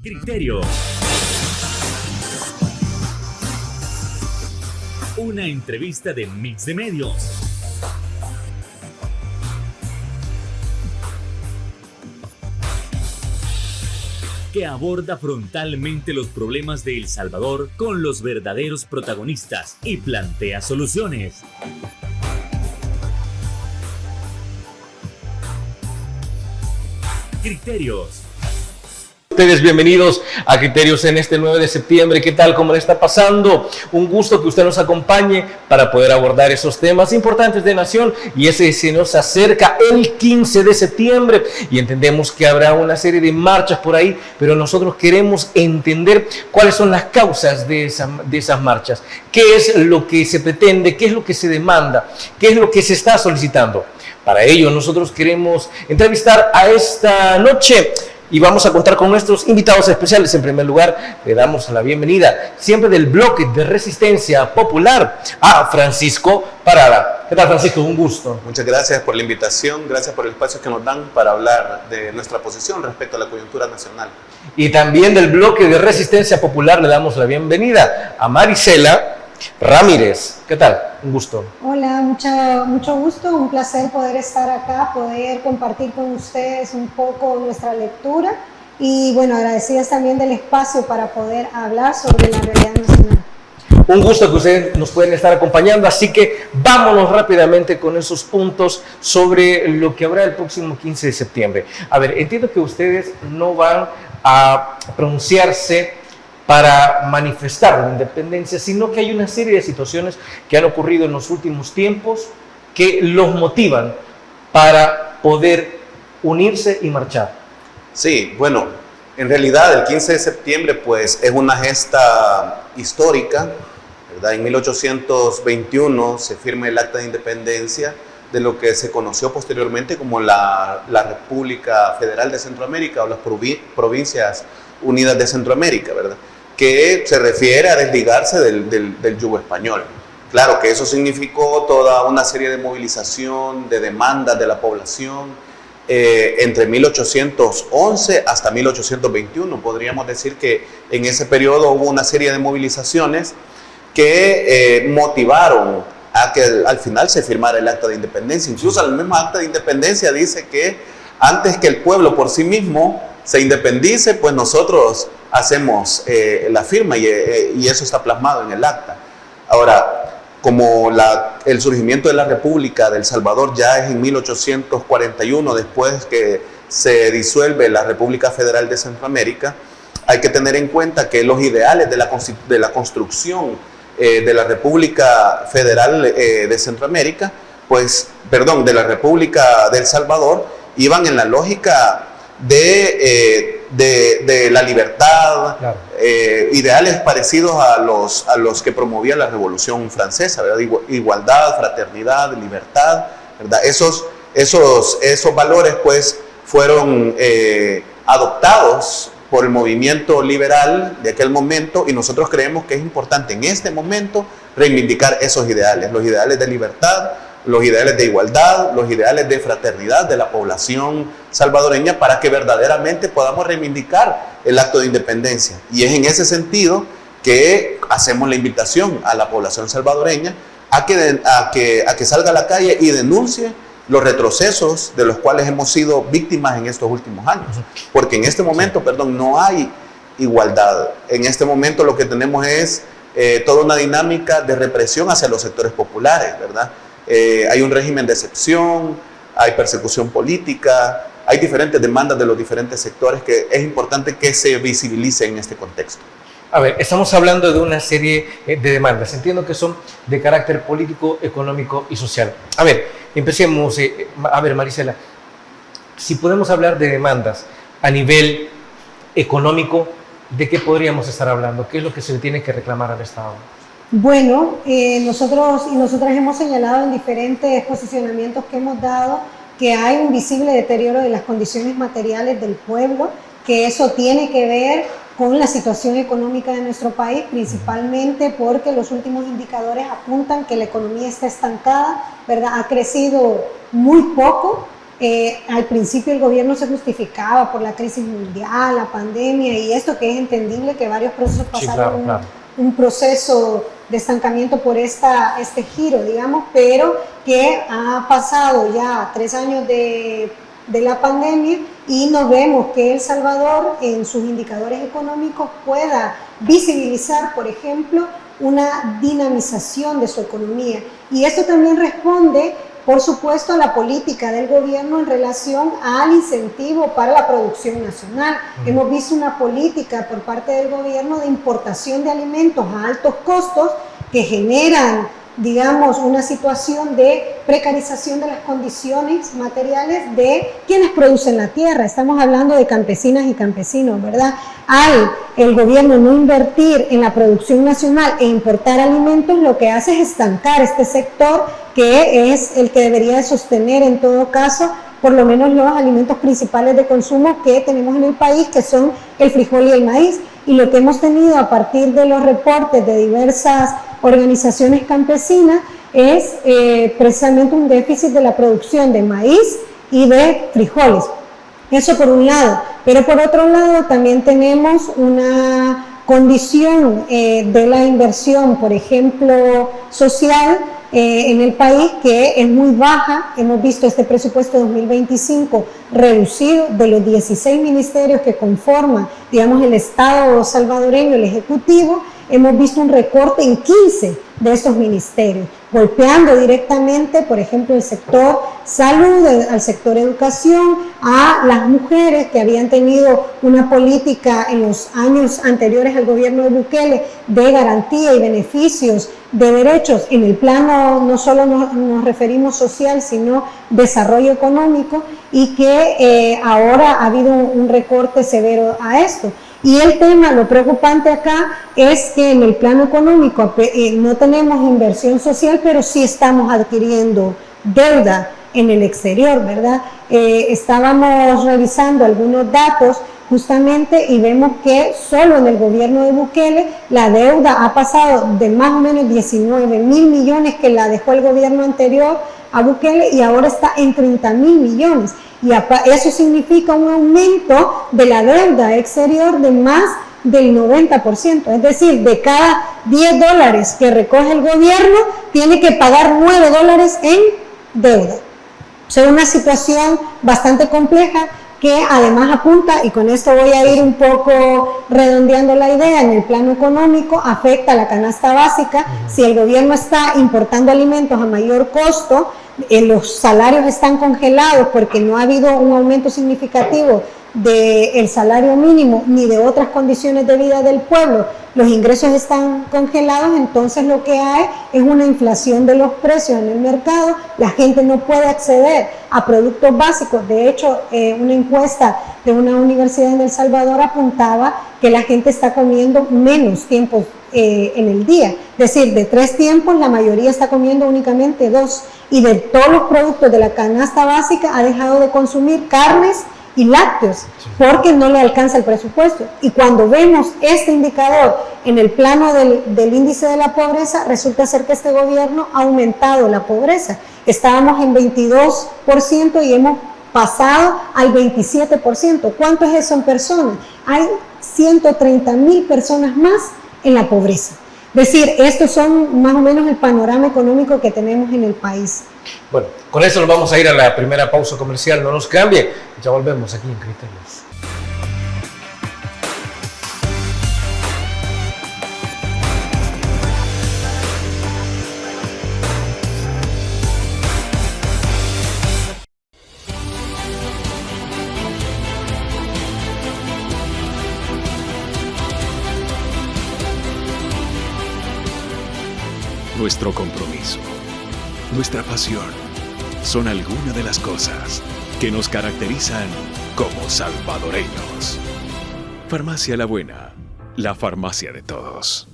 Criterio. Una entrevista de Mix de Medios. Que aborda frontalmente los problemas de El Salvador con los verdaderos protagonistas y plantea soluciones. Criterios. Ustedes bienvenidos a Criterios en este 9 de septiembre. ¿Qué tal? ¿Cómo le está pasando? Un gusto que usted nos acompañe para poder abordar esos temas importantes de nación, y ese se nos acerca el 15 de septiembre y entendemos que habrá una serie de marchas por ahí, pero nosotros queremos entender cuáles son las causas de esas marchas, qué es lo que se pretende, qué es lo que se demanda, qué es lo que se está solicitando. Para ello nosotros queremos entrevistar a esta noche y vamos a contar con nuestros invitados especiales. En primer lugar, le damos la bienvenida, siempre del bloque de Resistencia Popular, a Francisco Parada. ¿Qué tal, Francisco? Un gusto. Muchas gracias por la invitación, gracias por el espacio que nos dan para hablar de nuestra posición respecto a la coyuntura nacional. Y también del bloque de Resistencia Popular le damos la bienvenida a Marisela Ramírez. ¿Qué tal? Un gusto. Hola, mucho gusto, un placer poder estar acá, poder compartir con ustedes un poco nuestra lectura y bueno, agradecidas también del espacio para poder hablar sobre la realidad nacional. Un gusto que ustedes nos pueden estar acompañando, así que vámonos rápidamente con esos puntos sobre lo que habrá el próximo 15 de septiembre. A ver, entiendo que ustedes no van a pronunciarse para manifestar la independencia, sino que hay una serie de situaciones que han ocurrido en los últimos tiempos que los motivan para poder unirse y marchar. Sí, bueno, en realidad el 15 de septiembre pues es una gesta histórica, ¿verdad? En 1821 se firma el Acta de Independencia de lo que se conoció posteriormente como la República Federal de Centroamérica o las Provincias Unidas de Centroamérica, ¿verdad? Que se refiere a desligarse del yugo español. Claro que eso significó toda una serie de movilización, de demandas de la población, entre 1811 hasta 1821. Podríamos decir que en ese periodo hubo una serie de movilizaciones que motivaron a que al final se firmara el Acta de Independencia. Incluso el mismo Acta de Independencia dice que antes que el pueblo por sí mismo se independice, pues nosotros hacemos la firma y eso está plasmado en el acta. Ahora, como el surgimiento de la República de El Salvador ya es en 1841, después que se disuelve la República Federal de Centroamérica, hay que tener en cuenta que los ideales de la construcción de la República Federal de Centroamérica, de la República de El Salvador, iban en la lógica de la libertad, claro. Ideales parecidos a los que promovía la Revolución Francesa, ¿verdad? Igualdad, fraternidad, libertad, ¿verdad? Esos valores pues fueron adoptados por el movimiento liberal de aquel momento, y nosotros creemos que es importante en este momento reivindicar esos ideales, los ideales de libertad, los ideales de igualdad, los ideales de fraternidad de la población salvadoreña, para que verdaderamente podamos reivindicar el acto de independencia. Y es en ese sentido que hacemos la invitación a la población salvadoreña a que salga a la calle y denuncie los retrocesos de los cuales hemos sido víctimas en estos últimos años. Porque en este momento, no hay igualdad. En este momento lo que tenemos es toda una dinámica de represión hacia los sectores populares, ¿verdad? Hay un régimen de excepción, hay persecución política, hay diferentes demandas de los diferentes sectores que es importante que se visibilice en este contexto. A ver, estamos hablando de una serie de demandas. Entiendo que son de carácter político, económico y social. A ver, empecemos. A ver, Marisela, si podemos hablar de demandas a nivel económico, ¿de qué podríamos estar hablando? ¿Qué es lo que se le tiene que reclamar al Estado? Bueno, nosotros y nosotras hemos señalado en diferentes posicionamientos que hemos dado que hay un visible deterioro de las condiciones materiales del pueblo, que eso tiene que ver con la situación económica de nuestro país, principalmente porque los últimos indicadores apuntan que la economía está estancada, ¿verdad? Ha crecido muy poco Al principio el gobierno se justificaba por la crisis mundial, la pandemia y esto, que es entendible que varios procesos pasaron un proceso de estancamiento por este giro, digamos, pero que ha pasado ya 3 años de la pandemia y no vemos que El Salvador en sus indicadores económicos pueda visibilizar, por ejemplo, una dinamización de su economía. Y esto también responde, por supuesto, a la política del gobierno en relación al incentivo para la producción nacional. Hemos visto una política por parte del gobierno de importación de alimentos a altos costos que generan, digamos, una situación de precarización de las condiciones materiales de quienes producen la tierra. Estamos hablando de campesinas y campesinos, ¿verdad? Al el gobierno no invertir en la producción nacional e importar alimentos, lo que hace es estancar este sector, que es el que debería sostener en todo caso por lo menos los alimentos principales de consumo que tenemos en el país, que son el frijol y el maíz. Y lo que hemos tenido a partir de los reportes de diversas organizaciones campesinas es precisamente un déficit de la producción de maíz y de frijoles. Eso por un lado, pero por otro lado también tenemos una condición de la inversión, por ejemplo, social en el país, que es muy baja. Hemos visto este presupuesto 2025 reducido de los 16 ministerios que conforman, digamos, el Estado salvadoreño, el Ejecutivo. Hemos visto un recorte en 15 de esos ministerios, golpeando directamente, por ejemplo, el sector salud, al sector educación, a las mujeres que habían tenido una política en los años anteriores al gobierno de Bukele de garantía y beneficios de derechos en el plano, no solo nos referimos social, sino desarrollo económico, y que ahora ha habido un recorte severo a esto. Y el tema, lo preocupante acá, es que en el plano económico no tenemos inversión social, pero sí estamos adquiriendo deuda en el exterior, ¿verdad? Estábamos revisando algunos datos justamente y vemos que solo en el gobierno de Bukele la deuda ha pasado de más o menos 19.000 millones que la dejó el gobierno anterior a Bukele, y ahora está en 30.000 millones. Y eso significa un aumento de la deuda exterior de más del 90%. Es decir, de cada $10 que recoge el gobierno, tiene que pagar $9 en deuda. O sea, una situación bastante compleja que además apunta, y con esto voy a ir un poco redondeando la idea, en el plano económico afecta a la canasta básica. Si el gobierno está importando alimentos a mayor costo, los salarios están congelados porque no ha habido un aumento significativo del salario mínimo ni de otras condiciones de vida del pueblo, los ingresos están congelados, entonces lo que hay es una inflación de los precios en el mercado, la gente no puede acceder a productos básicos. De hecho, una encuesta de una universidad en El Salvador apuntaba que la gente está comiendo menos tiempos en el día, es decir, de 3 tiempos la mayoría está comiendo únicamente 2, y de todos los productos de la canasta básica ha dejado de consumir carnes y lácteos porque no le alcanza el presupuesto. Y cuando vemos este indicador en el plano del índice de la pobreza, resulta ser que este gobierno ha aumentado la pobreza. Estábamos en 22% y hemos pasado al 27%. ¿Cuánto es eso en personas? Hay 130.000 personas más en la pobreza. Es decir, estos son más o menos el panorama económico que tenemos en el país. Bueno, con eso nos vamos a ir a la primera pausa comercial. No nos cambie, ya volvemos aquí en Criterios. Nuestro compromiso, nuestra pasión, son algunas de las cosas que nos caracterizan como salvadoreños. Farmacia La Buena, la farmacia de todos.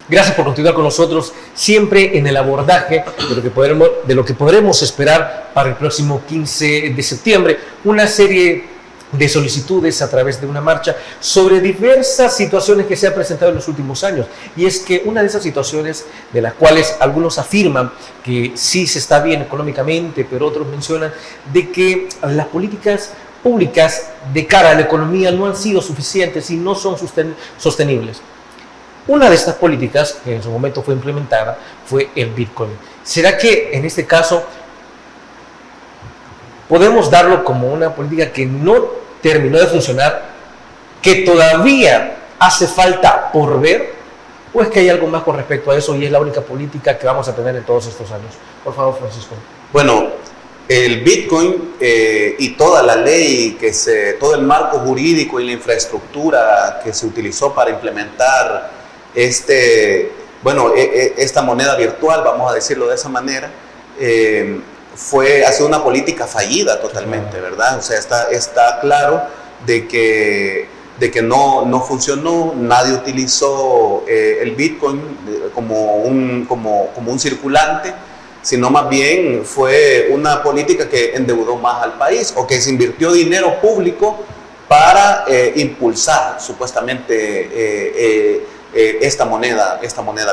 Gracias por continuar con nosotros, siempre en el abordaje de lo que podremos esperar para el próximo 15 de septiembre. Una serie de solicitudes a través de una marcha sobre diversas situaciones que se han presentado en los últimos años. Y es que una de esas situaciones, de las cuales algunos afirman que sí se está bien económicamente, pero otros mencionan de que las políticas públicas de cara a la economía no han sido suficientes y no son sostenibles. Una de estas políticas que en su momento fue implementada fue el Bitcoin. ¿Será que en este caso podemos darlo como una política que no terminó de funcionar, que todavía hace falta por ver, o es que hay algo más con respecto a eso y es la única política que vamos a tener en todos estos años? Por favor, Francisco. Bueno, el Bitcoin y toda la ley, todo el marco jurídico y la infraestructura que se utilizó para implementar esta moneda virtual, vamos a decirlo de esa manera, ha sido una política fallida totalmente, ¿verdad? O sea, está claro de que no funcionó, nadie utilizó el Bitcoin como un circulante, sino más bien fue una política que endeudó más al país, o que se invirtió dinero público para impulsar supuestamente esta moneda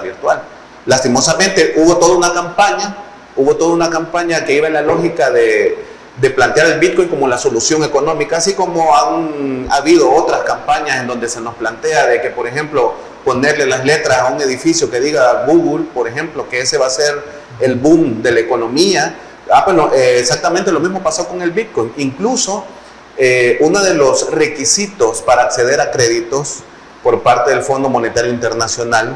virtual. Lastimosamente hubo toda una campaña que iba en la lógica de plantear el Bitcoin como la solución económica, así como ha habido otras campañas en donde se nos plantea de que, por ejemplo, ponerle las letras a un edificio que diga Google, por ejemplo, que ese va a ser el boom de la economía. Exactamente lo mismo pasó con el Bitcoin. Incluso uno de los requisitos para acceder a créditos por parte del Fondo Monetario Internacional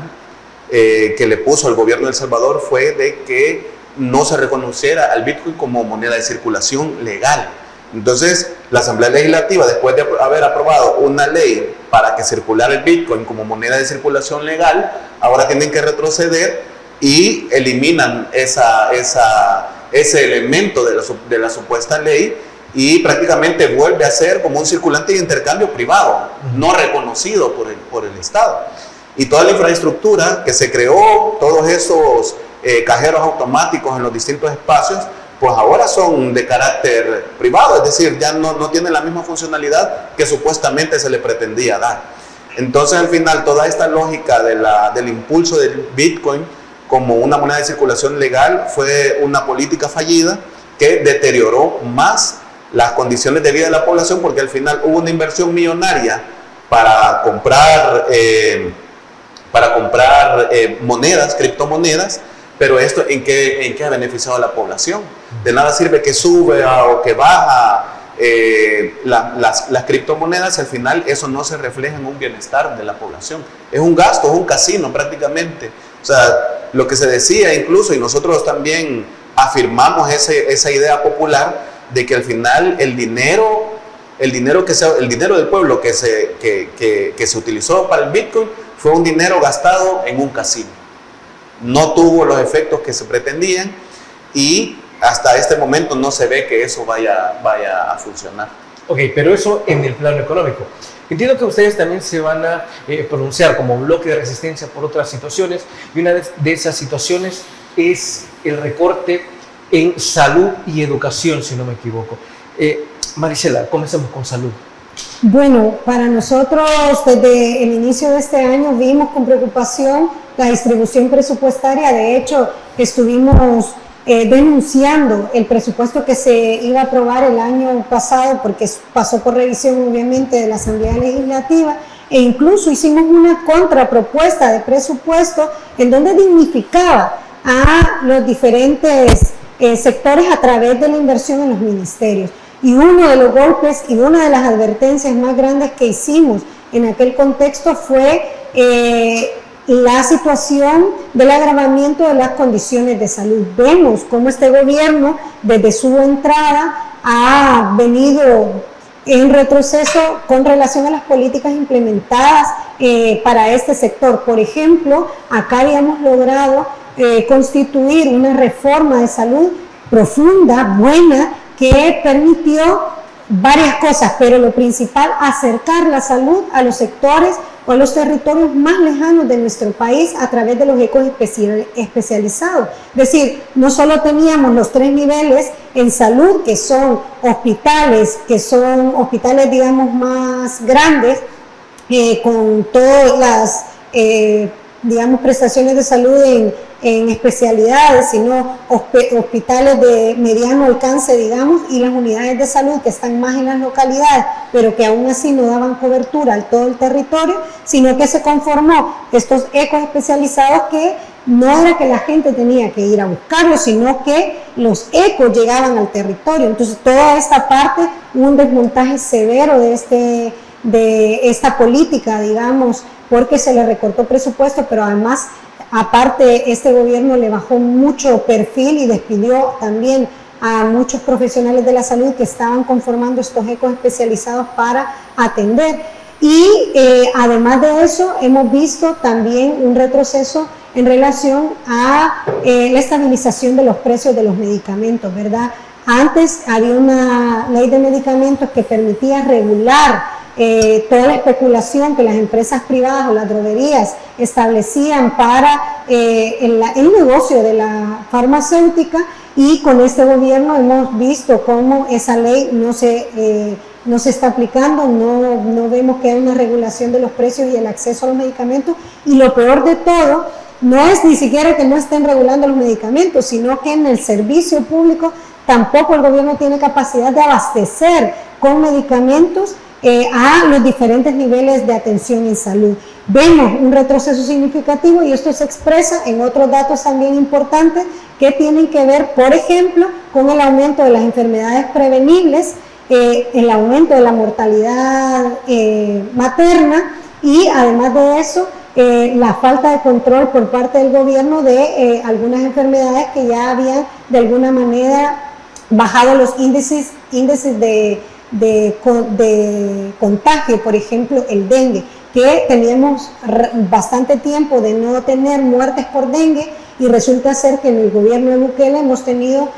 que le puso el gobierno de El Salvador fue de que no se reconociera al Bitcoin como moneda de circulación legal. Entonces, la Asamblea Legislativa, después de haber aprobado una ley para que circulara el Bitcoin como moneda de circulación legal, ahora tienen que retroceder y eliminan ese elemento de la supuesta ley, y prácticamente vuelve a ser como un circulante de intercambio privado, no reconocido por el Estado. Y toda la infraestructura que se creó, todos esos cajeros automáticos en los distintos espacios, pues ahora son de carácter privado, es decir, ya no tienen la misma funcionalidad que supuestamente se le pretendía dar. Entonces, al final, toda esta lógica del impulso del Bitcoin como una moneda de circulación legal fue una política fallida que deterioró más las condiciones de vida de la población, porque al final hubo una inversión millonaria para comprar monedas, criptomonedas, pero esto ¿en qué ha beneficiado a la población? De nada sirve que sube o que baja las criptomonedas, al final eso no se refleja en un bienestar de la población. Es un gasto, es un casino prácticamente. O sea, lo que se decía incluso, y nosotros también afirmamos esa idea popular, de que al final el dinero del pueblo que se utilizó para el Bitcoin fue un dinero gastado en un casino. No tuvo los efectos que se pretendían y hasta este momento no se ve que eso vaya a funcionar. Ok, pero eso en el plano económico. Entiendo que ustedes también se van a pronunciar como bloque de resistencia por otras situaciones, y una de esas situaciones es el recorte en salud y educación, si no me equivoco. Marisela, comencemos con salud. Bueno, para nosotros desde el inicio de este año vimos con preocupación la distribución presupuestaria. De hecho, estuvimos denunciando el presupuesto que se iba a aprobar el año pasado, porque pasó por revisión obviamente de la Asamblea Legislativa, e incluso hicimos una contrapropuesta de presupuesto en donde dignificaba a los diferentes sectores a través de la inversión en los ministerios. Y uno de los golpes y una de las advertencias más grandes que hicimos en aquel contexto fue la situación del agravamiento de las condiciones de salud. Vemos cómo este gobierno, desde su entrada, ha venido en retroceso con relación a las políticas implementadas para este sector. Por ejemplo, acá habíamos logrado constituir una reforma de salud profunda, buena, que permitió varias cosas, pero lo principal, acercar la salud a los sectores o a los territorios más lejanos de nuestro país a través de los ecos especializados. Es decir, no solo teníamos los 3 niveles en salud, que son hospitales, digamos, más grandes, con todas las, digamos, prestaciones de salud en especialidades, sino hospitales de mediano alcance, digamos, y las unidades de salud que están más en las localidades, pero que aún así no daban cobertura a todo el territorio, sino que se conformó estos ecos especializados que no era que la gente tenía que ir a buscarlos, sino que los ecos llegaban al territorio. Entonces, toda esta parte, un desmontaje severo de esta política, digamos, porque se le recortó presupuesto, pero además, aparte, este gobierno le bajó mucho perfil y despidió también a muchos profesionales de la salud que estaban conformando estos ecos especializados para atender. Y además de eso, hemos visto también un retroceso en relación a la estabilización de los precios de los medicamentos, ¿verdad? Antes había una ley de medicamentos que permitía regular toda la especulación que las empresas privadas o las droguerías establecían para el negocio de la farmacéutica, y con este gobierno hemos visto cómo esa ley no se está aplicando, no vemos que hay una regulación de los precios y el acceso a los medicamentos, y lo peor de todo no es ni siquiera que no estén regulando los medicamentos, sino que en el servicio público tampoco el gobierno tiene capacidad de abastecer con medicamentos a los diferentes niveles de atención en salud. Vemos un retroceso significativo, y esto se expresa en otros datos también importantes que tienen que ver, por ejemplo, con el aumento de las enfermedades prevenibles, el aumento de la mortalidad materna, y además de eso, la falta de control por parte del gobierno de algunas enfermedades que ya habían de alguna manera bajado los índices de contagio, por ejemplo el dengue, que teníamos bastante tiempo de no tener muertes por dengue, y resulta ser que en el gobierno de Bukele hemos tenido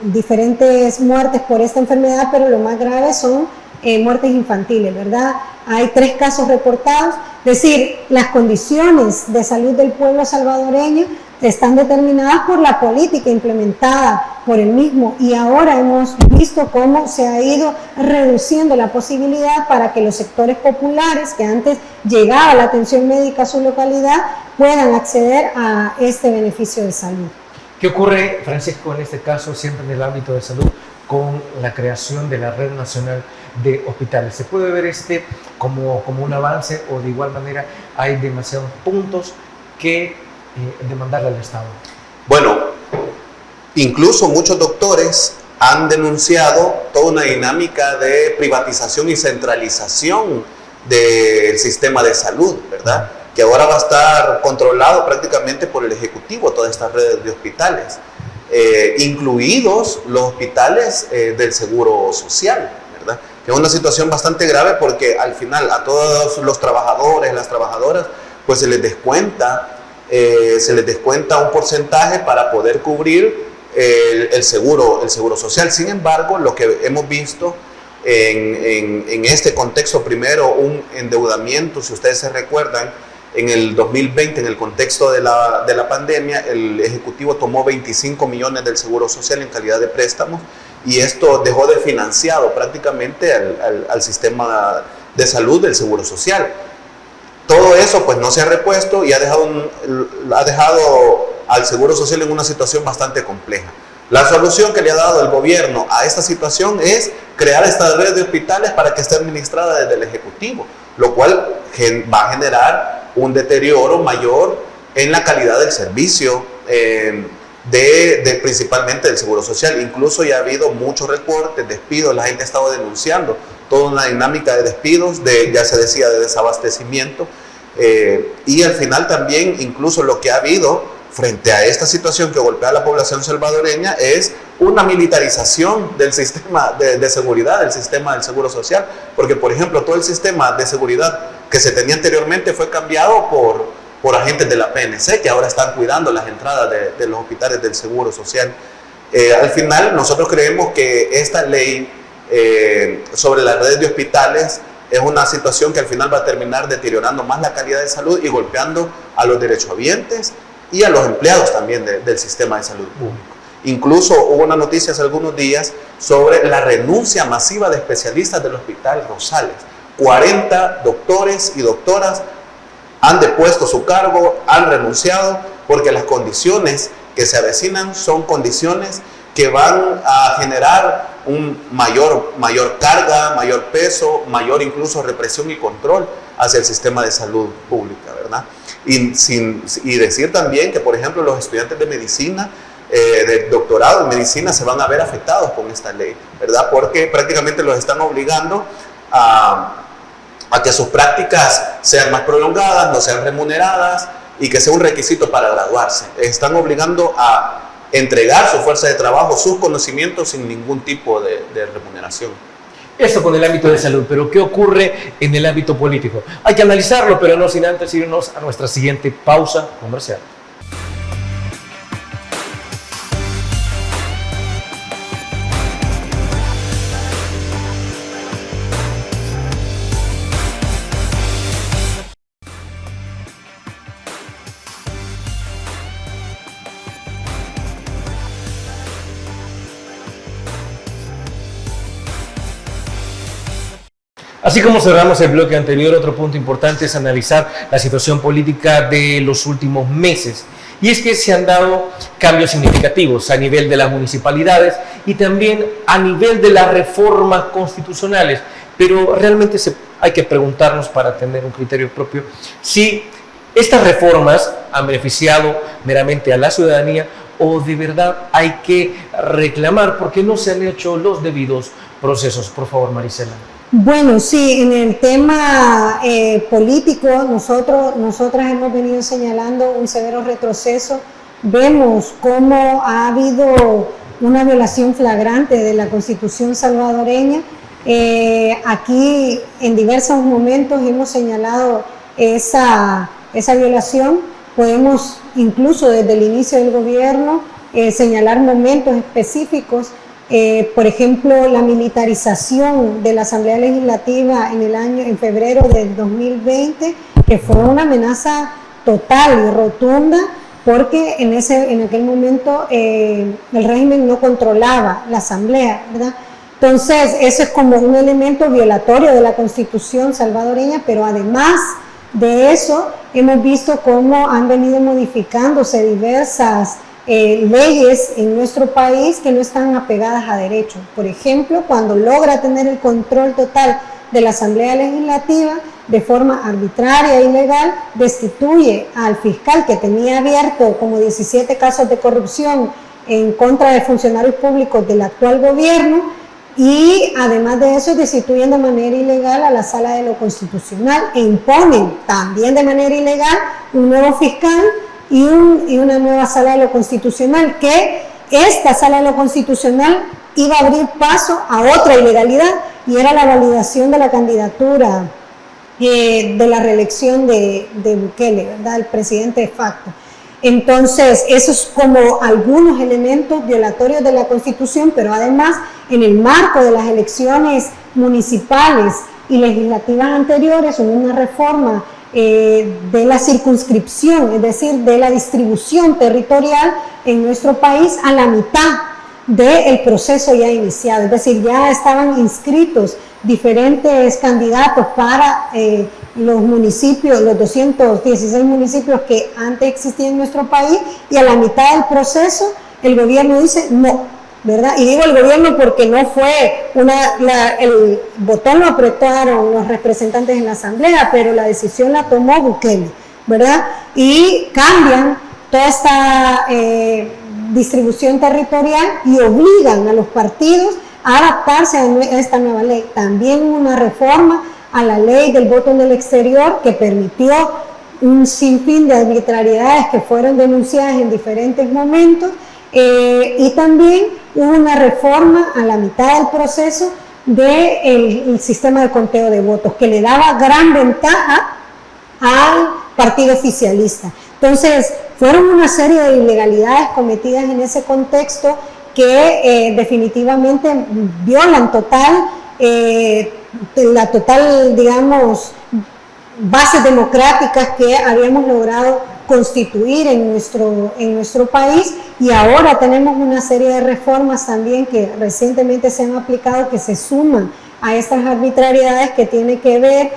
diferentes muertes por esta enfermedad, pero lo más grave son muertes infantiles, ¿verdad? Hay 3 casos reportados. Es decir, las condiciones de salud del pueblo salvadoreño están determinadas por la política implementada por el mismo, y ahora hemos visto cómo se ha ido reduciendo la posibilidad para que los sectores populares, que antes llegaba la atención médica a su localidad, puedan acceder a este beneficio de salud. ¿Qué ocurre, Francisco, en este caso, siempre en el ámbito de salud, con la creación de la Red Nacional de Hospitales? ¿Se puede ver como un avance, o de igual manera hay demasiados puntos que demandarle al Estado? Bueno, incluso muchos doctores han denunciado toda una dinámica de privatización y centralización del sistema de salud, ¿verdad? Que ahora va a estar controlado prácticamente por el Ejecutivo, todas estas redes de hospitales, incluidos los hospitales del Seguro Social, ¿verdad? Que es una situación bastante grave, porque al final a todos los trabajadores, las trabajadoras, pues se les descuenta un porcentaje para poder cubrir el seguro social. Sin embargo, lo que hemos visto en este contexto, primero un endeudamiento, si ustedes se recuerdan, en el 2020, en el contexto de la pandemia, el Ejecutivo tomó 25 millones del Seguro Social en calidad de préstamos, y esto dejó de financiado prácticamente al sistema de salud del Seguro Social. Todo eso pues no se ha repuesto y ha dejado al Seguro Social en una situación bastante compleja. La solución que le ha dado el gobierno a esta situación es crear esta red de hospitales para que esté administrada desde el Ejecutivo, lo cual va a generar un deterioro mayor en la calidad del servicio, principalmente del Seguro Social. Incluso ya ha habido muchos reportes, despidos, la gente ha estado denunciando toda una dinámica de despidos, ya se decía, de desabastecimiento, y al final también incluso lo que ha habido frente a esta situación que golpea a la población salvadoreña es una militarización del sistema de seguridad, del sistema del Seguro Social, porque por ejemplo todo el sistema de seguridad que se tenía anteriormente fue cambiado por agentes de la PNC, que ahora están cuidando las entradas de los hospitales del Seguro Social. Al final nosotros creemos que esta ley sobre las redes de hospitales es una situación que al final va a terminar deteriorando más la calidad de salud y golpeando a los derechohabientes y a los empleados también del sistema de salud público. Incluso hubo una noticia hace algunos días sobre la renuncia masiva de especialistas del Hospital Rosales. 40 doctores y doctoras han depuesto su cargo, han renunciado, porque las condiciones que se avecinan son condiciones que van a generar un mayor carga, mayor peso, mayor incluso represión y control hacia el sistema de salud pública, ¿verdad? Y decir también que, por ejemplo, los estudiantes de medicina, de doctorado en medicina, se van a ver afectados con esta ley, ¿verdad? Porque prácticamente los están obligando a que sus prácticas sean más prolongadas, no sean remuneradas y que sea un requisito para graduarse. Están obligando a entregar su fuerza de trabajo, sus conocimientos sin ningún tipo de remuneración. Eso con el ámbito de salud, pero ¿qué ocurre en el ámbito político? Hay que analizarlo, pero no sin antes irnos a nuestra siguiente pausa comercial. Así como cerramos el bloque anterior, otro punto importante es analizar la situación política de los últimos meses. Y es que se han dado cambios significativos a nivel de las municipalidades y también a nivel de las reformas constitucionales. Pero realmente hay que preguntarnos, para tener un criterio propio, si estas reformas han beneficiado meramente a la ciudadanía o de verdad hay que reclamar porque no se han hecho los debidos procesos. Por favor, Marisela. Bueno, sí, en el tema político, nosotras hemos venido señalando un severo retroceso. Vemos cómo ha habido una violación flagrante de la Constitución salvadoreña. Aquí en diversos momentos hemos señalado esa violación. Podemos incluso desde el inicio del gobierno señalar momentos específicos. Por ejemplo, la militarización de la Asamblea Legislativa en febrero del 2020, que fue una amenaza total y rotunda, porque en aquel momento el régimen no controlaba la Asamblea, ¿verdad? Entonces, eso es como un elemento violatorio de la Constitución salvadoreña, pero además de eso, hemos visto cómo han venido modificándose diversas leyes en nuestro país que no están apegadas a derecho. Por ejemplo, cuando logra tener el control total de la Asamblea Legislativa, de forma arbitraria e ilegal, destituye al fiscal que tenía abierto como 17 casos de corrupción en contra de funcionarios públicos del actual gobierno, y además de eso destituyen de manera ilegal a la Sala de lo Constitucional e imponen también de manera ilegal un nuevo fiscal y una nueva Sala de lo Constitucional, que esta Sala de lo Constitucional iba a abrir paso a otra ilegalidad, y era la validación de la candidatura de la reelección de Bukele, ¿verdad?, el presidente de facto. Entonces, esos como algunos elementos violatorios de la Constitución, pero además en el marco de las elecciones municipales y legislativas anteriores hubo una reforma de la circunscripción, es decir, de la distribución territorial en nuestro país a la mitad del proceso ya iniciado, es decir, ya estaban inscritos diferentes candidatos para los municipios, los 216 municipios que antes existían en nuestro país, y a la mitad del proceso el gobierno dice no, ¿verdad? Y digo el gobierno porque no fue el botón lo apretaron los representantes en la asamblea, pero la decisión la tomó Bukele, ¿verdad? Y cambian toda esta distribución territorial y obligan a los partidos a adaptarse a esta nueva ley. También una reforma a la ley del voto en el exterior que permitió un sinfín de arbitrariedades que fueron denunciadas en diferentes momentos, y también hubo una reforma a la mitad del proceso del sistema de conteo de votos que le daba gran ventaja al partido oficialista. Entonces, fueron una serie de ilegalidades cometidas en ese contexto que definitivamente violan total la total, digamos, bases democráticas que habíamos logrado constituir en nuestro país, y ahora tenemos una serie de reformas también que recientemente se han aplicado, que se suman a estas arbitrariedades, que tiene que ver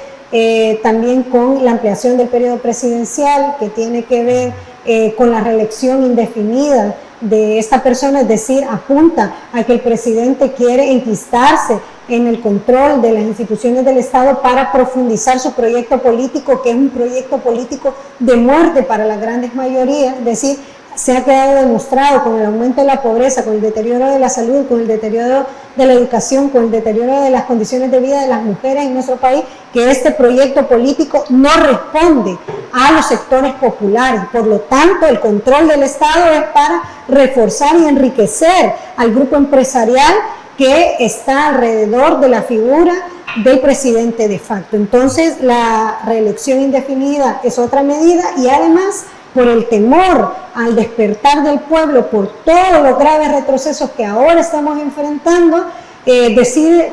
también con la ampliación del periodo presidencial, que tiene que ver con la reelección indefinida de esta persona, es decir, apunta a que el presidente quiere enquistarse en el control de las instituciones del Estado para profundizar su proyecto político, que es un proyecto político de muerte para las grandes mayorías. Es decir, se ha quedado demostrado con el aumento de la pobreza, con el deterioro de la salud, con el deterioro de la educación, con el deterioro de las condiciones de vida de las mujeres en nuestro país, que este proyecto político no responde a los sectores populares. Por lo tanto, el control del Estado es para reforzar y enriquecer al grupo empresarial que está alrededor de la figura del presidente de facto. Entonces, la reelección indefinida es otra medida, y además, por el temor al despertar del pueblo, por todos los graves retrocesos que ahora estamos enfrentando, decide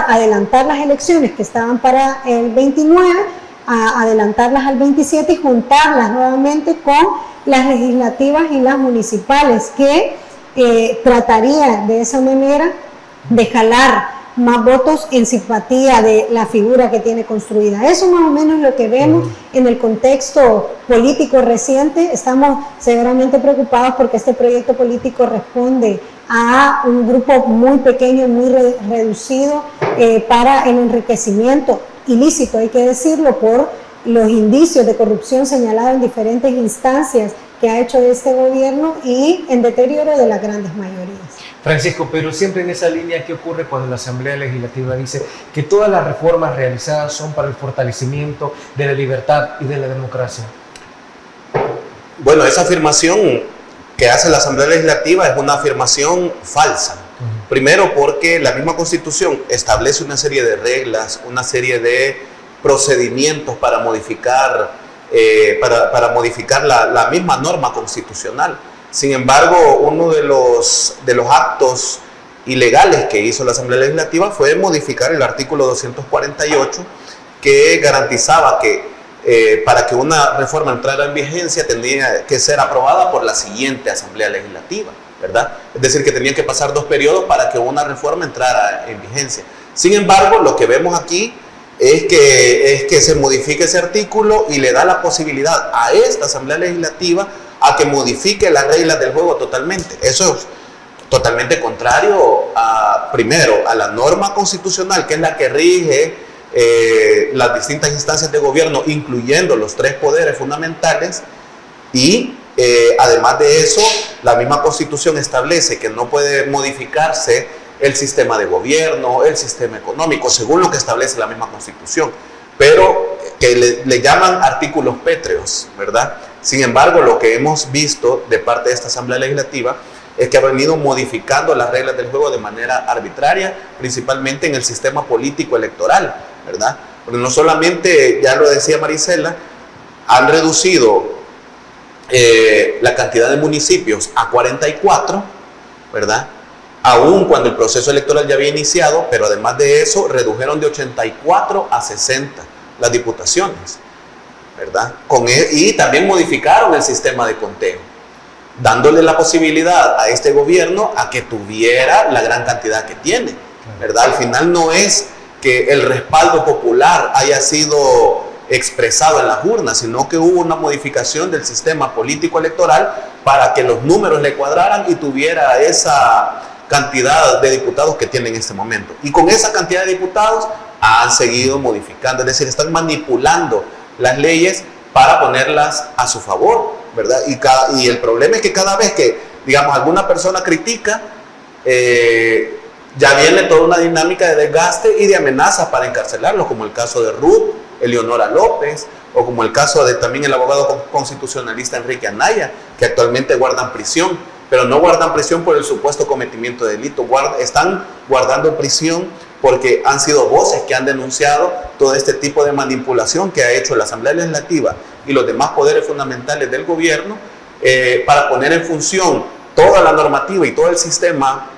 adelantar las elecciones que estaban para el 29, adelantarlas al 27 y juntarlas nuevamente con las legislativas y las municipales, que trataría de esa manera de jalar más votos en simpatía de la figura que tiene construida. Eso más o menos es lo que vemos en el contexto político reciente. Estamos severamente preocupados porque este proyecto político responde a un grupo muy pequeño, muy reducido, para el enriquecimiento ilícito, hay que decirlo, por los indicios de corrupción señalados en diferentes instancias que ha hecho este gobierno y en deterioro de las grandes mayorías. Francisco, pero siempre en esa línea, ¿qué ocurre cuando la Asamblea Legislativa dice que todas las reformas realizadas son para el fortalecimiento de la libertad y de la democracia? Bueno, esa afirmación que hace la Asamblea Legislativa es una afirmación falsa. Primero, porque la misma Constitución establece una serie de reglas, una serie de procedimientos para modificar, la misma norma constitucional. Sin embargo, uno de los actos ilegales que hizo la Asamblea Legislativa fue modificar el artículo 248, que garantizaba que para que una reforma entrara en vigencia tenía que ser aprobada por la siguiente Asamblea Legislativa, ¿verdad? Es decir, que tenían que pasar 2 periodos para que una reforma entrara en vigencia. Sin embargo, lo que vemos aquí es que se modifica ese artículo y le da la posibilidad a esta Asamblea Legislativa a que modifique las reglas del juego totalmente. Eso es totalmente contrario primero a la norma constitucional, que es la que rige las distintas instancias de gobierno, incluyendo los 3 poderes fundamentales, y además de eso, la misma Constitución establece que no puede modificarse el sistema de gobierno, el sistema económico, según lo que establece la misma Constitución, pero que le llaman artículos pétreos, ¿verdad? Sin embargo, lo que hemos visto de parte de esta Asamblea Legislativa es que ha venido modificando las reglas del juego de manera arbitraria, principalmente en el sistema político electoral, ¿verdad? Porque no solamente, ya lo decía Marisela, han reducido la cantidad de municipios a 44, ¿verdad? Aún cuando el proceso electoral ya había iniciado, pero además de eso, redujeron de 84 a 60 las diputaciones, ¿verdad? Y también modificaron el sistema de conteo, dándole la posibilidad a este gobierno a que tuviera la gran cantidad que tiene, ¿verdad? Al final no es que el respaldo popular haya sido expresado en las urnas, sino que hubo una modificación del sistema político electoral para que los números le cuadraran y tuviera esa cantidad de diputados que tiene en este momento. Y con esa cantidad de diputados han seguido modificando, es decir, están manipulando las leyes para ponerlas a su favor, ¿verdad? Y el problema es que cada vez que, digamos, alguna persona critica, ya viene toda una dinámica de desgaste y de amenazas para encarcelarlos, como el caso de Ruth Eleonora López, o como el caso de también el abogado constitucionalista Enrique Anaya, que actualmente guardan prisión, pero no guardan prisión por el supuesto cometimiento de delito, están guardando prisión porque han sido voces que han denunciado todo este tipo de manipulación que ha hecho la Asamblea Legislativa y los demás poderes fundamentales del gobierno para poner en función toda la normativa y todo el sistema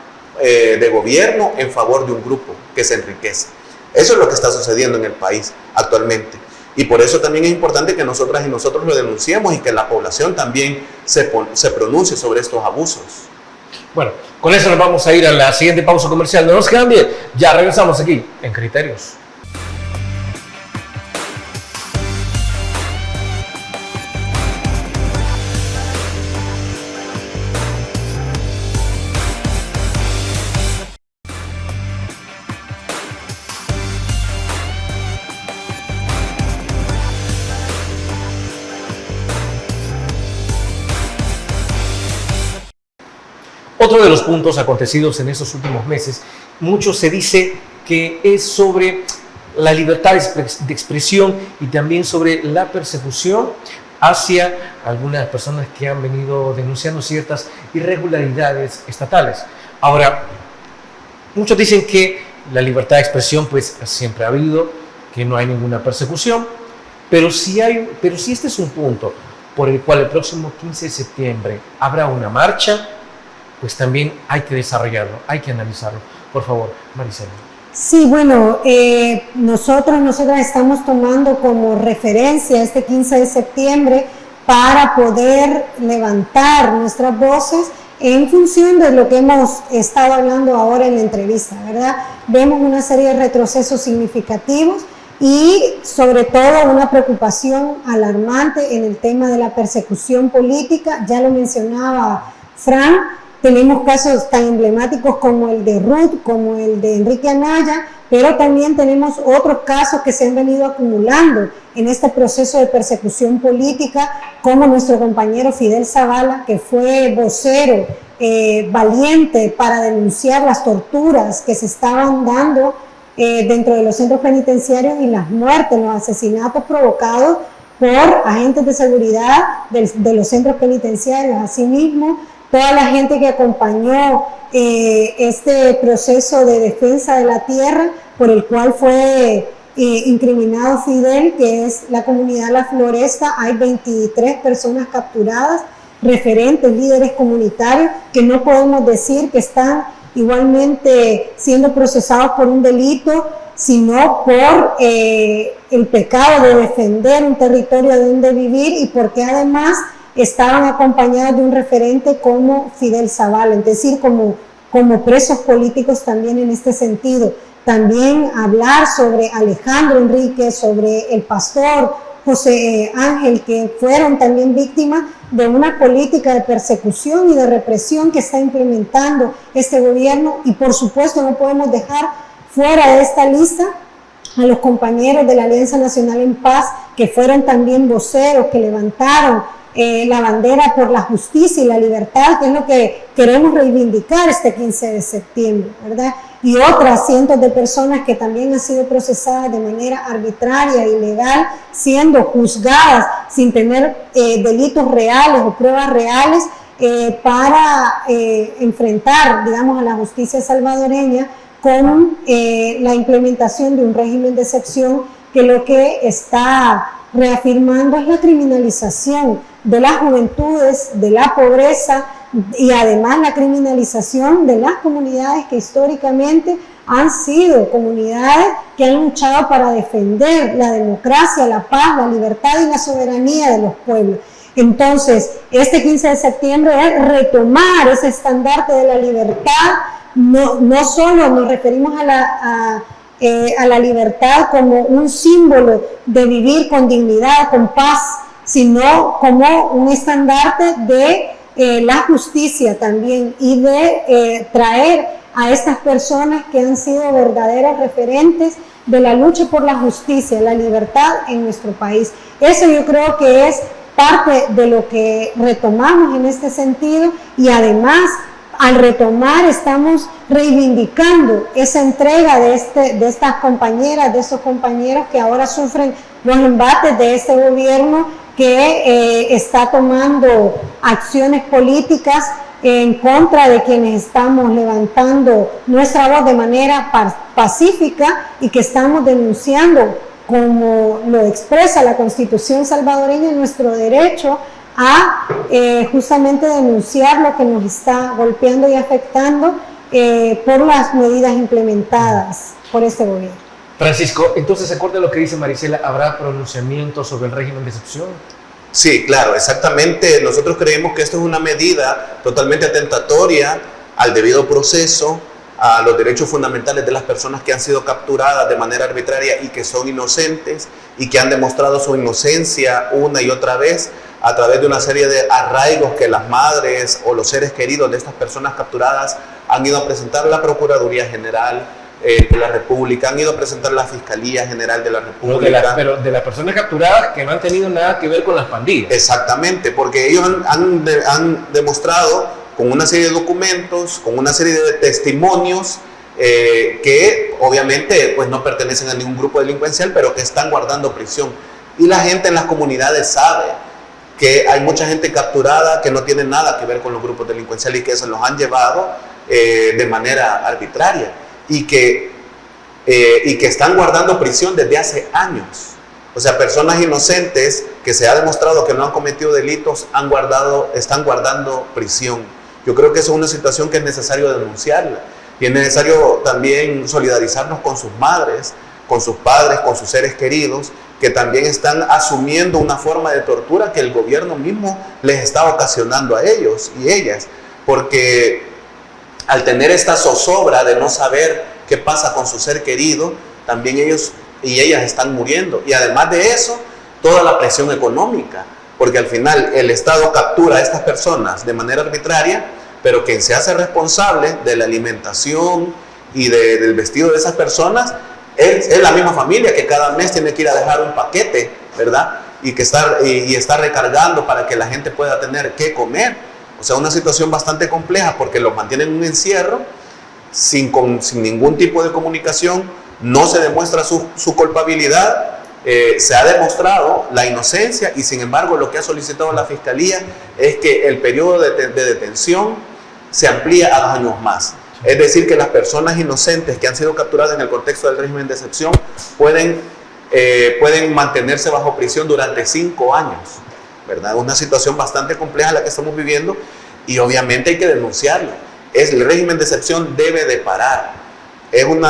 de gobierno en favor de un grupo que se enriquece. Eso es lo que está sucediendo en el país actualmente. Y por eso también es importante que nosotras y nosotros lo denunciemos y que la población también se pronuncie sobre estos abusos. Bueno, con eso nos vamos a ir a la siguiente pausa comercial. No nos cambie, ya regresamos aquí en Criterios. Otro de los puntos acontecidos en estos últimos meses, mucho se dice que es sobre la libertad de expresión y también sobre la persecución hacia algunas personas que han venido denunciando ciertas irregularidades estatales. Ahora, muchos dicen que la libertad de expresión pues siempre ha habido, que no hay ninguna persecución, pero si este es un punto por el cual el próximo 15 de septiembre habrá una marcha, pues también hay que desarrollarlo, hay que analizarlo. Por favor, Maricela. Sí, bueno, nosotras estamos tomando como referencia este 15 de septiembre para poder levantar nuestras voces en función de lo que hemos estado hablando ahora en la entrevista, ¿verdad? Vemos una serie de retrocesos significativos y sobre todo una preocupación alarmante en el tema de la persecución política. Ya lo mencionaba Fran. Tenemos casos tan emblemáticos como el de Ruth, como el de Enrique Anaya, pero también tenemos otros casos que se han venido acumulando en este proceso de persecución política, como nuestro compañero Fidel Zavala, que fue vocero valiente para denunciar las torturas que se estaban dando dentro de los centros penitenciarios y las muertes, los asesinatos provocados por agentes de seguridad de los centros penitenciarios. Asimismo, toda la gente que acompañó este proceso de defensa de la tierra por el cual fue incriminado Fidel, que es la comunidad La Floresta. Hay 23 personas capturadas, referentes, líderes comunitarios, que no podemos decir que están igualmente siendo procesados por un delito, sino por el pecado de defender un territorio donde vivir y porque además estaban acompañados de un referente como Fidel Zavala, es decir, como presos políticos también en este sentido. También hablar sobre Alejandro Enríquez, sobre el pastor José Ángel, que fueron también víctimas de una política de persecución y de represión que está implementando este gobierno. Y por supuesto no podemos dejar fuera de esta lista a los compañeros de la Alianza Nacional en Paz, que fueron también voceros, que levantaron la bandera por la justicia y la libertad, que es lo que queremos reivindicar este 15 de septiembre, ¿verdad? Y otras cientos de personas que también han sido procesadas de manera arbitraria, ilegal, siendo juzgadas sin tener delitos reales o pruebas reales para enfrentar, digamos, a la justicia salvadoreña con la implementación de un régimen de excepción que lo que está reafirmando es la criminalización de las juventudes, de la pobreza y además la criminalización de las comunidades que históricamente han sido comunidades que han luchado para defender la democracia, la paz, la libertad y la soberanía de los pueblos. Entonces, este 15 de septiembre es retomar ese estandarte de la libertad. No solo nos referimos a la libertad como un símbolo de vivir con dignidad, con paz, sino como un estandarte de la justicia también y de traer a estas personas que han sido verdaderos referentes de la lucha por la justicia, la libertad en nuestro país. Eso yo creo que es parte de lo que retomamos en este sentido y además al retomar estamos reivindicando esa entrega de estas compañeras, de estos compañeros que ahora sufren los embates de este gobierno que está tomando acciones políticas en contra de quienes estamos levantando nuestra voz de manera pacífica y que estamos denunciando, como lo expresa la Constitución salvadoreña, nuestro derecho a justamente denunciar lo que nos está golpeando y afectando por las medidas implementadas por este gobierno. Francisco, entonces, acorde a lo que dice Marisela, ¿habrá pronunciamiento sobre el régimen de excepción? Sí, claro, exactamente. Nosotros creemos que esto es una medida totalmente atentatoria al debido proceso, a los derechos fundamentales de las personas que han sido capturadas de manera arbitraria y que son inocentes y que han demostrado su inocencia una y otra vez a través de una serie de arraigos que las madres o los seres queridos de estas personas capturadas han ido a presentar a la Procuraduría General de la República, han ido a presentar a la Fiscalía General de la República. Pero de las personas capturadas que no han tenido nada que ver con las pandillas. Exactamente, porque ellos han demostrado con una serie de documentos, con una serie de testimonios que obviamente pues no pertenecen a ningún grupo delincuencial, pero que están guardando prisión. Y la gente en las comunidades sabe que hay mucha gente capturada que no tiene nada que ver con los grupos delincuenciales y que se los han llevado de manera arbitraria y que están guardando prisión desde hace años. O sea, personas inocentes que se ha demostrado que no han cometido delitos están guardando prisión. Yo creo que eso es una situación que es necesario denunciarla y es necesario también solidarizarnos con sus madres, con sus padres, con sus seres queridos, que también están asumiendo una forma de tortura que el gobierno mismo les está ocasionando a ellos y ellas, porque al tener esta zozobra de no saber qué pasa con su ser querido, también ellos y ellas están muriendo. Y además de eso, toda la presión económica, porque al final el Estado captura a estas personas de manera arbitraria, pero quien se hace responsable de la alimentación y del vestido de esas personas es la misma familia que cada mes tiene que ir a dejar un paquete, ¿verdad? Y que está recargando para que la gente pueda tener que comer. O sea, una situación bastante compleja porque los mantienen en un encierro sin ningún tipo de comunicación, no se demuestra su culpabilidad, se ha demostrado la inocencia y sin embargo lo que ha solicitado la Fiscalía es que el periodo de detención se amplíe a 2 años más. Es decir, que las personas inocentes que han sido capturadas en el contexto del régimen de excepción pueden mantenerse bajo prisión durante 5 años, ¿verdad? Una situación bastante compleja la que estamos viviendo y obviamente hay que denunciarlo. El régimen de excepción debe de parar. Es un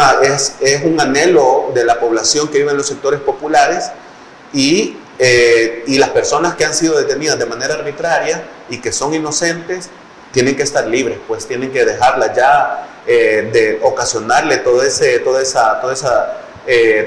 anhelo de la población que vive en los sectores populares y las personas que han sido detenidas de manera arbitraria y que son inocentes tienen que estar libres, pues tienen que dejarla ya de ocasionarle toda esa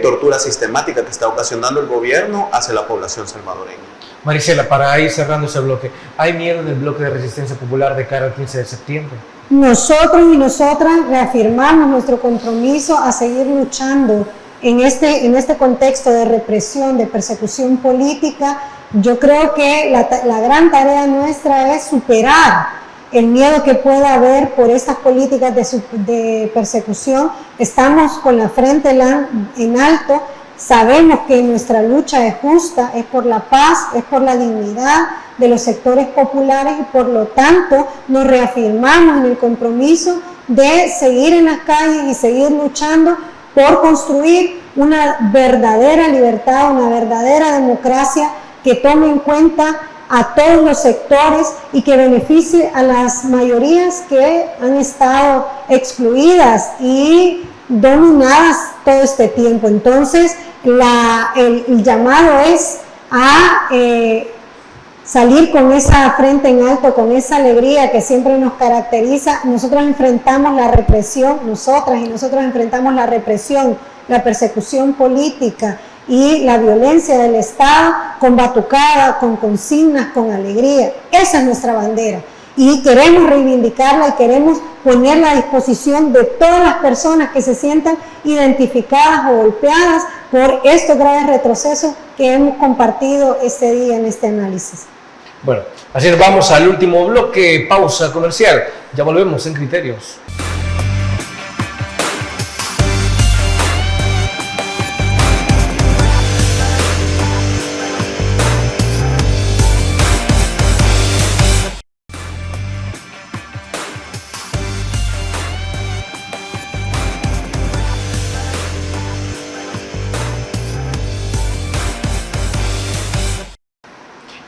tortura sistemática que está ocasionando el gobierno hacia la población salvadoreña. Marisela, para ir cerrando ese bloque, ¿hay miedo en el bloque de Resistencia Popular de cara al 15 de septiembre? Nosotros y nosotras reafirmamos nuestro compromiso a seguir luchando en este contexto de represión, de persecución política. Yo creo que la gran tarea nuestra es superar el miedo que pueda haber por estas políticas de persecución. Estamos con la frente en alto, sabemos que nuestra lucha es justa, es por la paz, es por la dignidad de los sectores populares y por lo tanto nos reafirmamos en el compromiso de seguir en las calles y seguir luchando por construir una verdadera libertad, una verdadera democracia que tome en cuenta a todos los sectores y que beneficie a las mayorías que han estado excluidas y dominadas todo este tiempo. Entonces, el llamado es a salir con esa frente en alto, con esa alegría que siempre nos caracteriza. Nosotros enfrentamos la represión, nosotros enfrentamos la represión, la persecución política y la violencia del Estado con batucada, con consignas, con alegría. Esa es nuestra bandera y queremos reivindicarla y queremos ponerla a disposición de todas las personas que se sientan identificadas o golpeadas por estos graves retrocesos que hemos compartido este día en este análisis. Bueno, así nos vamos al último bloque, pausa comercial. Ya volvemos en Criterios.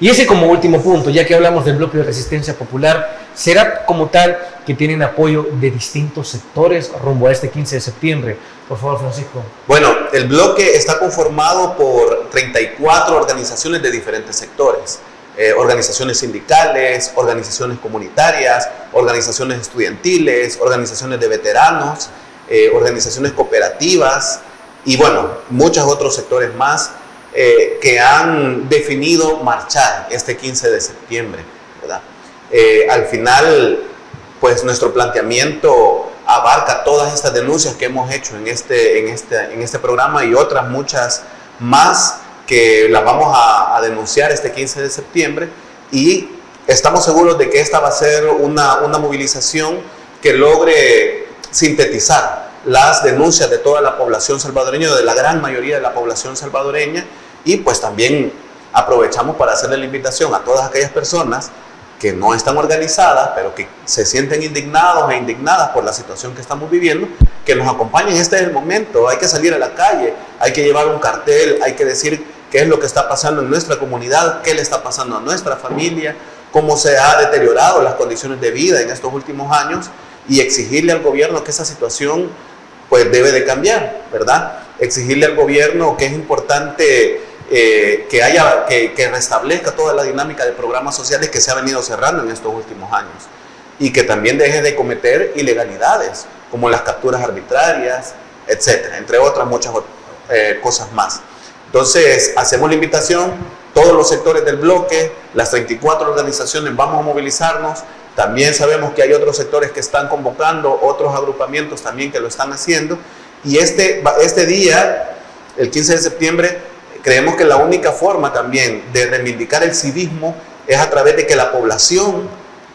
Y ese como último punto, ya que hablamos del bloque de resistencia popular, ¿será como tal que tienen apoyo de distintos sectores rumbo a este 15 de septiembre? Por favor, Francisco. Bueno, el bloque está conformado por 34 organizaciones de diferentes sectores. Organizaciones sindicales, organizaciones comunitarias, organizaciones estudiantiles, organizaciones de veteranos, organizaciones cooperativas y bueno, muchos otros sectores más que han definido marchar este 15 de septiembre, ¿verdad? Al final, pues nuestro planteamiento abarca todas estas denuncias que hemos hecho en este programa y otras muchas más que las vamos a denunciar este 15 de septiembre y estamos seguros de que esta va a ser una movilización que logre sintetizar las denuncias de toda la población salvadoreña, de la gran mayoría de la población salvadoreña, y pues también aprovechamos para hacerle la invitación a todas aquellas personas que no están organizadas, pero que se sienten indignados e indignadas por la situación que estamos viviendo, que nos acompañen. Este es el momento, hay que salir a la calle, hay que llevar un cartel, hay que decir qué es lo que está pasando en nuestra comunidad, qué le está pasando a nuestra familia, cómo se ha deteriorado las condiciones de vida en estos últimos años y exigirle al gobierno que esa situación pues debe de cambiar, ¿verdad? Exigirle al gobierno que es importante que restablezca toda la dinámica de programas sociales que se ha venido cerrando en estos últimos años y que también deje de cometer ilegalidades como las capturas arbitrarias, etcétera, entre otras muchas cosas más. Entonces, hacemos la invitación, todos los sectores del bloque, las 34 organizaciones, vamos a movilizarnos. También sabemos que hay otros sectores que están convocando, otros agrupamientos también que lo están haciendo. Y este día, el 15 de septiembre, creemos que la única forma también de reivindicar el civismo es a través de que la población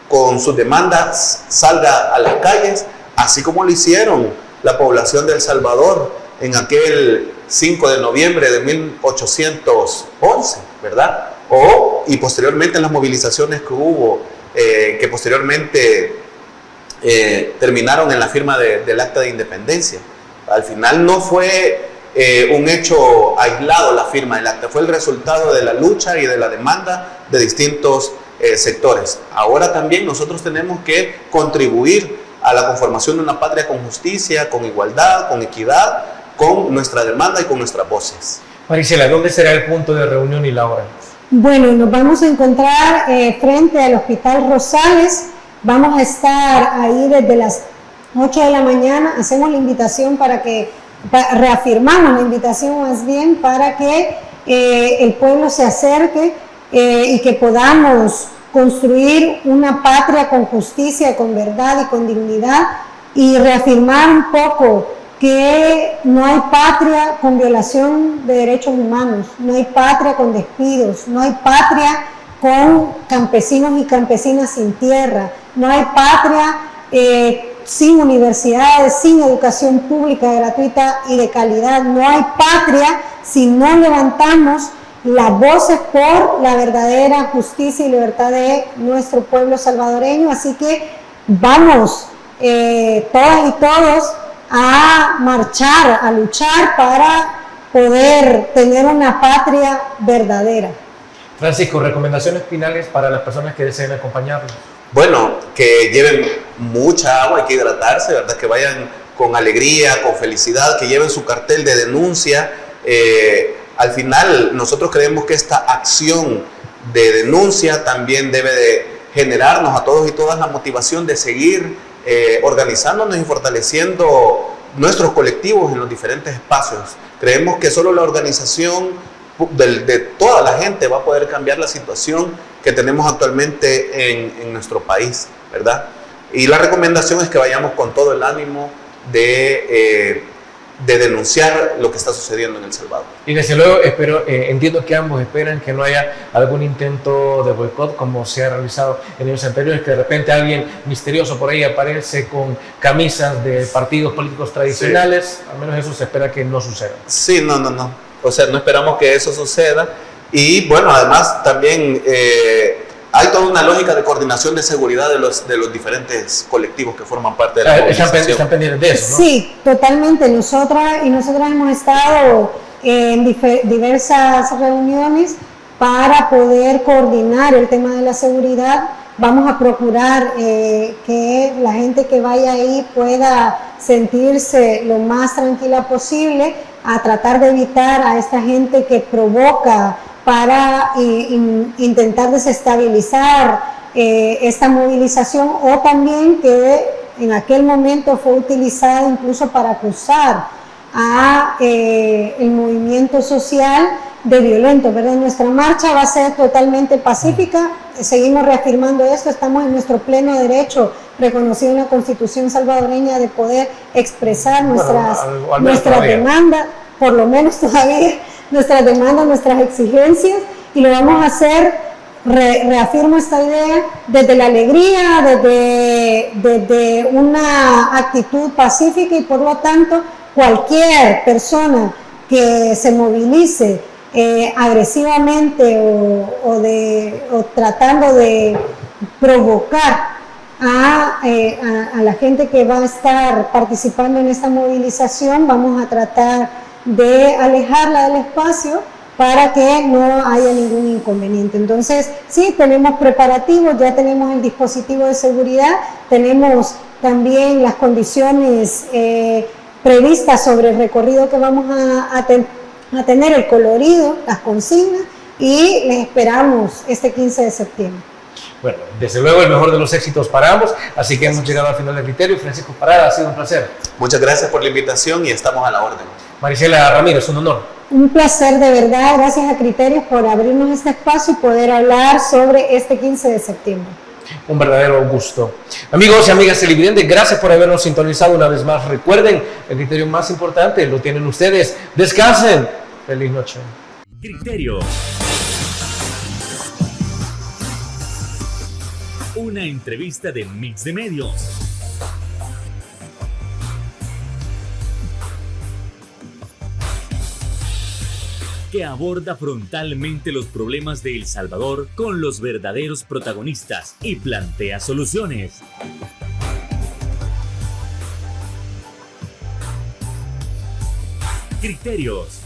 con sus demandas salga a las calles, así como lo hicieron la población de El Salvador en aquel 5 de noviembre de 1811, ¿verdad? Y posteriormente en las movilizaciones que hubo, que posteriormente terminaron en la firma del Acta de Independencia. Al final no fue un hecho aislado la firma del acta, fue el resultado de la lucha y de la demanda de distintos sectores. Ahora también nosotros tenemos que contribuir a la conformación de una patria con justicia, con igualdad, con equidad, con nuestra demanda y con nuestras voces. Marisela, ¿dónde será el punto de reunión y la hora? Bueno, nos vamos a encontrar frente al Hospital Rosales. Vamos a estar ahí desde las 8 de la mañana. Hacemos la invitación reafirmamos la invitación más bien para que el pueblo se acerque y que podamos construir una patria con justicia, con verdad y con dignidad, y reafirmar un poco que no hay patria con violación de derechos humanos, no hay patria con despidos, no hay patria con campesinos y campesinas sin tierra, no hay patria sin universidades, sin educación pública gratuita y de calidad, no hay patria si no levantamos las voces por la verdadera justicia y libertad de nuestro pueblo salvadoreño. Así que vamos todas y todos a marchar, a luchar para poder tener una patria verdadera. Francisco, recomendaciones finales para las personas que deseen acompañarnos. Bueno, que lleven mucha agua, hay que hidratarse, ¿verdad? Que vayan con alegría, con felicidad, que lleven su cartel de denuncia. Al final, nosotros creemos que esta acción de denuncia también debe de generarnos a todos y todas la motivación de seguir organizándonos y fortaleciendo nuestros colectivos en los diferentes espacios. Creemos que solo la organización de toda la gente va a poder cambiar la situación que tenemos actualmente en nuestro país, ¿verdad? Y la recomendación es que vayamos con todo el ánimo de denunciar lo que está sucediendo en El Salvador. Y desde luego entiendo que ambos esperan que no haya algún intento de boicot como se ha realizado en años anteriores, que de repente alguien misterioso por ahí aparece con camisas de partidos políticos tradicionales. Sí. Al menos eso se espera que no suceda. Sí, no. O sea, no esperamos que eso suceda. Y bueno, además también hay toda una lógica de coordinación de seguridad de los diferentes colectivos que forman parte de la movilización. Están pendientes de eso, ¿no? Sí, totalmente. Nosotras hemos estado en diversas reuniones para poder coordinar el tema de la seguridad. Vamos a procurar que la gente que vaya ahí pueda sentirse lo más tranquila posible, a tratar de evitar a esta gente que provoca para intentar desestabilizar esta movilización, o también que en aquel momento fue utilizada incluso para acusar a el movimiento social de violento, ¿verdad? Nuestra marcha va a ser totalmente pacífica, seguimos reafirmando esto, estamos en nuestro pleno derecho reconocido en la Constitución salvadoreña de poder expresar nuestras demandas, por lo menos todavía nuestras demandas, nuestras exigencias, y lo vamos a hacer, reafirmo esta idea, desde la alegría, desde una actitud pacífica, y por lo tanto cualquier persona que se movilice agresivamente o tratando de provocar a la gente que va a estar participando en esta movilización, vamos a tratar de alejarla del espacio para que no haya ningún inconveniente. Entonces, sí, tenemos preparativos, ya tenemos el dispositivo de seguridad, tenemos también las condiciones previstas sobre el recorrido que vamos a tener, el colorido, las consignas, y les esperamos este 15 de septiembre. Bueno, desde luego el mejor de los éxitos para ambos, así que hemos llegado al final del criterio. Francisco Parada, ha sido un placer. Muchas gracias por la invitación y estamos a la orden. Maricela Ramírez, un honor. Un placer, de verdad, gracias a Criterios por abrirnos este espacio y poder hablar sobre este 15 de septiembre. Un verdadero gusto. Amigos y amigas televidentes, gracias por habernos sintonizado una vez más. Recuerden, el criterio más importante lo tienen ustedes. Descansen. Feliz noche. Criterio. Una entrevista de Mix de Medios. Que aborda frontalmente los problemas de El Salvador con los verdaderos protagonistas y plantea soluciones. Criterios.